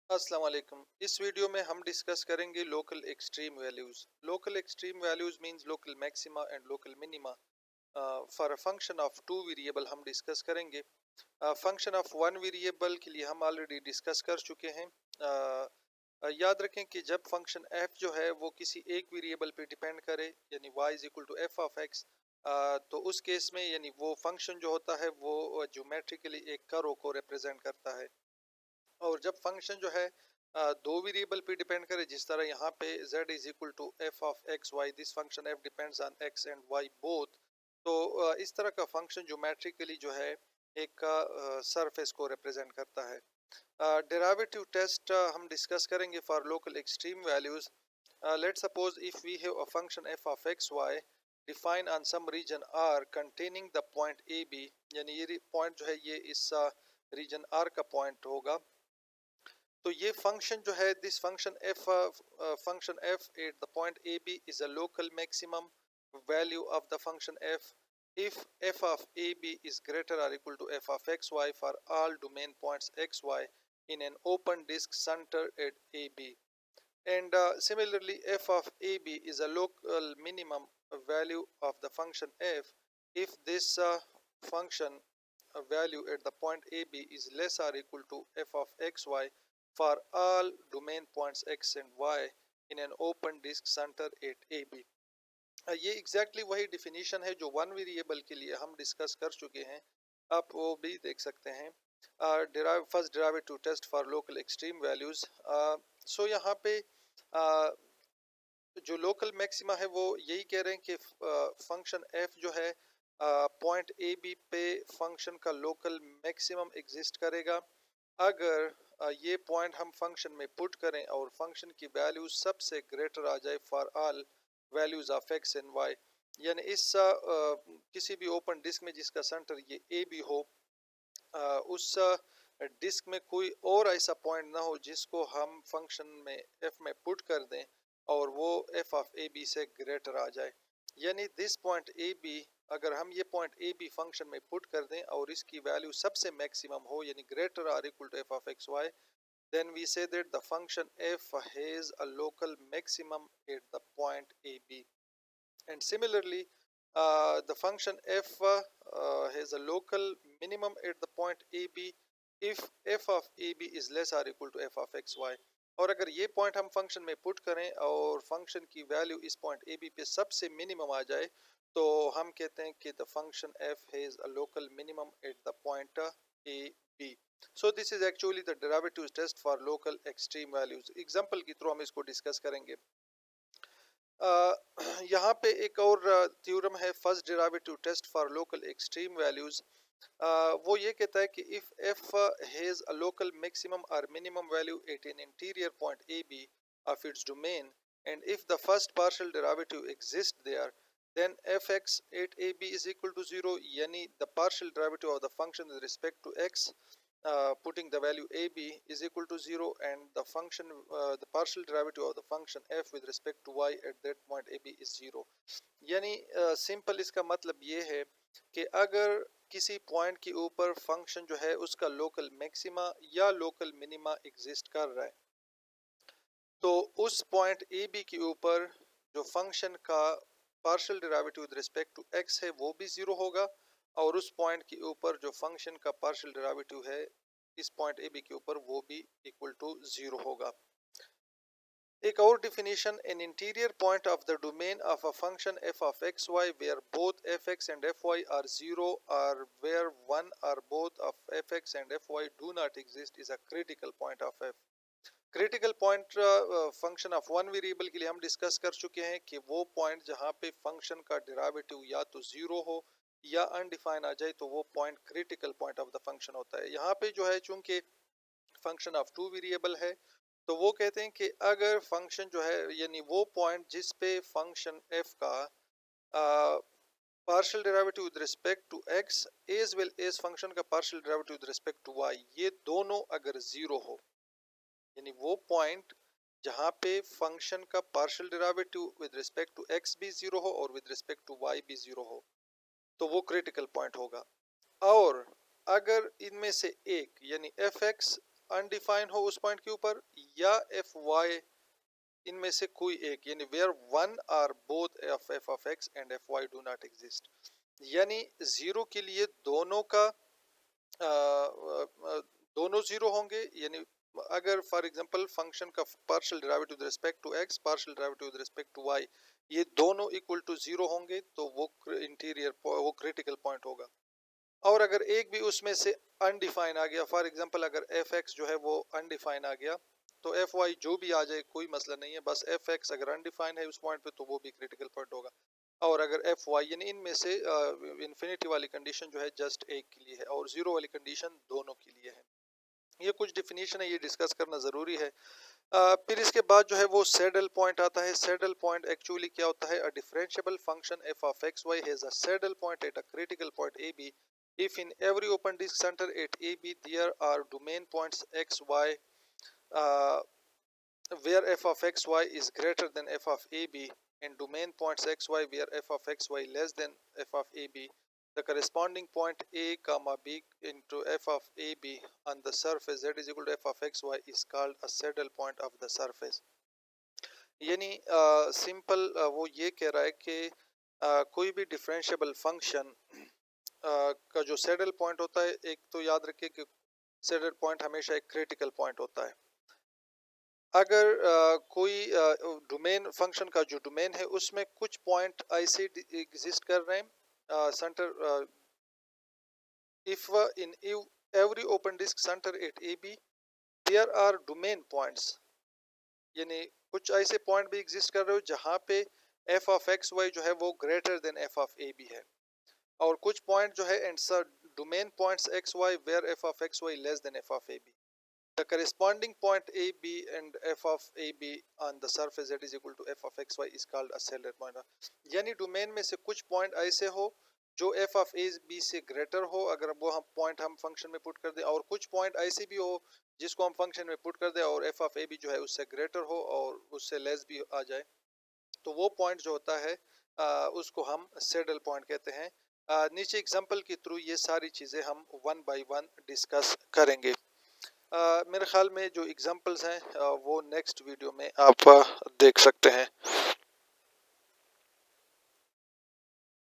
अस्सलाम वालेकुम। इस वीडियो में हम डिस्कस करेंगे local extreme values. Local extreme values means local maxima and local minima for a function of two variable हम डिस्कस करेंगे। फंक्शन ऑफ वन वेरिएबल के लिए हम ऑलरेडी डिस्कस कर चुके हैं। याद रखें कि जब फंक्शन f जो है वो किसी एक वेरिएबल पे डिपेंड करे यानी y is equal to F of X, तो उस केस में यानी वो फंक्शन जो होता है वो ज्योमेट्रिकली एक कर्व को रिप्रेजेंट करता है। और जब फंक्शन जो है दो वेरिएबल पे डिपेंड करे, जिस तरह यहाँ पे z is equal to F of x Y, this function f depends on x and y both, तो इस तरह का फंक्शन ज्योमेट्रिकली जो है एक सरफेस को रिप्रेजेंट करता है। डेरिवेटिव टेस्ट हम डिस्कस करेंगे for local extreme values. Let's suppose if we have a function f of x Y define on some region r containing the point A B, यानी ये पॉइंट जो है ये इस रीजन r का point होगा। तो ये फंक्शन जो है this function f at the point A B is a local maximum value of the function f if f of ab is greater or equal to f of xy for all domain points xy in an open disk center at ab, and similarly f of ab is a local minimum value of the function f if this function value at the point ab is less or equal to f of xy for all domain points x and y in an open disk center at ab। ये exactly वही definition है जो one variable के लिए हम discuss कर चुके हैं, आप वो भी देख सकते हैं। First derivative test for local extreme values. So यहाँ पे जो लोकल मैक्सिमा है वो यही कह रहे हैं कि फंक्शन एफ जो है पॉइंट ए बी पे फंक्शन का लोकल मैक्सिमम एग्जिस्ट करेगा अगर ये पॉइंट हम फंक्शन में पुट करें और फंक्शन की वैल्यू सबसे ग्रेटर आ जाए for all values of X and Y, यानी इस किसी भी ओपन डिस्क में जिसका सेंटर ये ए बी हो, उस डिस्क में कोई और ऐसा पॉइंट ना हो जिसको हम फंक्शन में एफ में पुट कर दें और वो एफ ऑफ ए बी से ग्रेटर आ जाए। यानी दिस पॉइंट ए बी, अगर हम ये पॉइंट ए बी फंक्शन में पुट कर दें और इसकी वैल्यू सबसे मैक्सिमम हो यानी greater or equal to F of x Y, then we say that the function f has a local maximum at the point ab, and similarly the function f has a local minimum at the point ab if f of ab is less or equal to f of xy। और अगर ये point हम function में put करें और function की value इस point A B पे सबसे मिनिमम आ जाए तो हम कहते हैं कि the function F has a local minimum at the point A B. So this is actually the derivative test for local extreme values. Example के थ्रू हम इसको डिस्कस करेंगे। यहाँ पे एक और थ्योरम है first derivative test for local extreme values. वो ये कहता है कि if f has a local maximum और minimum value at an interior point A b of its domain and if the first partial derivative exist there then fx at ab is equal to 0, yani the partial derivative of the function with respect to x putting the value ab is equal to 0 and the function the partial derivative of the function f with respect to y at that point ab is 0। यानी simple इसका मतलब ये है कि अगर किसी point के ऊपर फंक्शन जो है उसका लोकल मैक्सिमा या लोकल मिनिमा एग्जिस्ट कर रहा है तो उस पॉइंट ए बी के ऊपर जो फंक्शन का partial derivative with respect to X है वो भी ज़ीरो होगा और उस पॉइंट के ऊपर जो फंक्शन का पार्शियल डेरिवेटिव है इस पॉइंट ए बी के ऊपर वो भी इक्वल टू ज़ीरो होगा। एक और definition, an interior point of the domain of a function F of x Y where both F X and F Y are zero or where one or both of F X and F Y do not exist is a critical point of F. Critical point function of one variable के लिए हम discuss कर चुके हैं कि वो point जहाँ पे फंक्शन का डेरिवेटिव या तो जीरो हो या अनडिफाइन आ जाए तो वो point critical point of the function होता है। यहाँ पे जो है चूंकि फंक्शन ऑफ टू वेरिएबल है तो वो कहते हैं कि अगर फंक्शन जो है यानी वो पॉइंट जिस पे फंक्शन एफ का partial derivative with respect to x as well as function का partial derivative with respect to Y ये दोनों अगर जीरो हो, यानी वो पॉइंट जहाँ पे फंक्शन का partial derivative with respect to X भी जीरो हो और विद रिस्पेक्ट टू वाई भी जीरो हो तो वो क्रिटिकल पॉइंट होगा। और अगर इनमें से एक यानी एफ एक्स अनडिफाइन हो उस पॉइंट के ऊपर, या एफ वाई इनमें से कोई एक, यानी where one or both F of X and F Y do not exist. यानी जीरो के लिए दोनों का दोनों जीरो होंगे, यानी अगर फॉर एग्जांपल फंक्शन का partial derivative with respect to X, partial derivative with respect to Y, ये दोनों इक्वल टू जीरो होंगे तो वो इंटीरियर वो क्रिटिकल पॉइंट होगा। और अगर एक भी उसमें से अनडिफाइन आ गया, फॉर एग्जांपल अगर एफ एक्स जो है वो अनडिफाइन आ गया, तो एफ वाई जो भी आ जाए कोई मसला नहीं है, बस एफ एक्स अगर अनडिफाइन है उस पॉइंट पे तो वो भी क्रिटिकल पॉइंट होगा। और अगर एफ वाई यानी इनमें से इन्फिनिटी वाली कंडीशन जो है जस्ट एक के लिए है और जीरो वाली कंडीशन दोनों के लिए है। ये कुछ डिफिनीशन है, ये डिस्कस करना ज़रूरी है। फिर इसके बाद जो है वो सैडल पॉइंट आता है। सैडल पॉइंट एक्चुअली क्या होता है? A differentiable function F of x y has a saddle point at a critical point A b if in every open disk center at AB there are domain points x y uh, where f of x y is greater than f of AB, and domain points x y where f of x y less than f of AB, the corresponding point A comma B into f of AB on the surface z is equal to f of x y is called a saddle point of the surface। यानी simple वो ये कह रहा है कि कोई भी differentiable function का जो सैडल पॉइंट होता है, एक तो याद रखिए कि सैडल पॉइंट हमेशा एक क्रिटिकल पॉइंट होता है। अगर कोई डोमेन फंक्शन का जो डोमेन है उसमें कुछ पॉइंट ऐसे एग्जिस्ट कर रहे हैं center, if in every open disk center at A B there are domain points, यानी कुछ ऐसे पॉइंट भी एग्जिस्ट कर रहे हो जहाँ पे एफ ऑफ एक्स वाई जो है वो greater than F of A B है, और कुछ पॉइंट जो है and domain points xy where f of xy less than f of ab, the corresponding point ab and f of ab on the surface that is equal to f of xy is called a saddle point। यानी domain में से कुछ point ऐसे हो जो f of ab से greater हो, अगर वो हम पॉइंट हम फंक्शन में पुट कर दें, और कुछ पॉइंट ऐसे भी हो जिसको हम फंक्शन में पुट कर दें और f of ab जो है उससे ग्रेटर हो और उससे लेस भी आ जाए, तो वो पॉइंट जो होता है उसको हम सैडल पॉइंट कहते हैं। नीचे एग्जांपल के थ्रू ये सारी चीज़ें हम वन बाय वन डिस्कस करेंगे। मेरे ख्याल में जो एग्जांपल्स हैं वो नेक्स्ट वीडियो में आप देख सकते हैं।